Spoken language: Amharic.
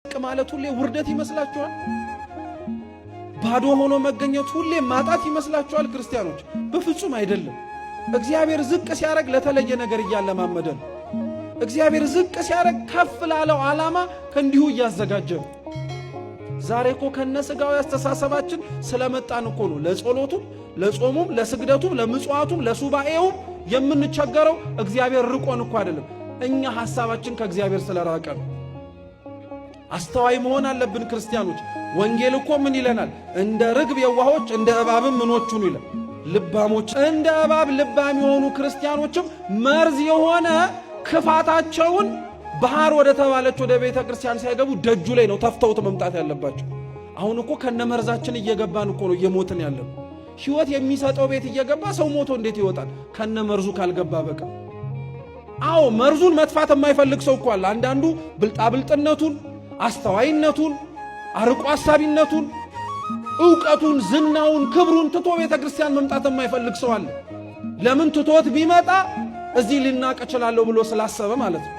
ማለት ሁሌ ውርደት ይመስላችኋል? ባዶ ሆኖ መገኘት ሁሌ ማጣት ይመስላችኋል? ክርስቲያኖች በፍጹም አይደለም። እግዚአብሔር ዝቅ ሲያረግ ለተለየ ነገር እያለማመደ ነው። እግዚአብሔር ዝቅ ሲያረግ ከፍ ላለው ዓላማ ከእንዲሁ እያዘጋጀ ነው። ዛሬ እኮ ከነስጋው አስተሳሰባችን ስለመጣን እኮ ነው ለጸሎቱም ለጾሙም ለስግደቱም ለምጽዋቱም ለሱባኤውም የምንቸገረው። እግዚአብሔር ርቆን እኮ አይደለም፣ እኛ ሐሳባችን ከእግዚአብሔር ስለራቀ ነው። አስተዋይ መሆን አለብን ክርስቲያኖች። ወንጌል እኮ ምን ይለናል? እንደ ርግብ የዋሆች እንደ እባብም ምኖች ሁኑ ይላል። ልባሞች እንደ እባብ ልባም የሆኑ ክርስቲያኖችም መርዝ የሆነ ክፋታቸውን ባህር ወደ ተባለች ወደ ቤተ ክርስቲያን ሳይገቡ ደጁ ላይ ነው ተፍተውት መምጣት ያለባቸው። አሁን እኮ ከነመርዛችን እየገባን እኮ ነው እየሞትን ያለው። ሕይወት የሚሰጠው ቤት እየገባ ሰው ሞቶ እንዴት ይወጣል? ከነመርዙ ካልገባ በቃ። አዎ መርዙን መጥፋት የማይፈልግ ሰው እኮ አለ። አንዳንዱ ብልጣብልጥነቱን፣ አስተዋይነቱን፣ አርቆ ሐሳቢነቱን፣ ዕውቀቱን፣ ዝናውን፣ ክብሩን ትቶ ቤተ ክርስቲያን መምጣት የማይፈልግ ሰው አለ። ለምን ትቶት ቢመጣ እዚህ ሊናቅ እችላለሁ ብሎ ስላሰበ ማለት ነው።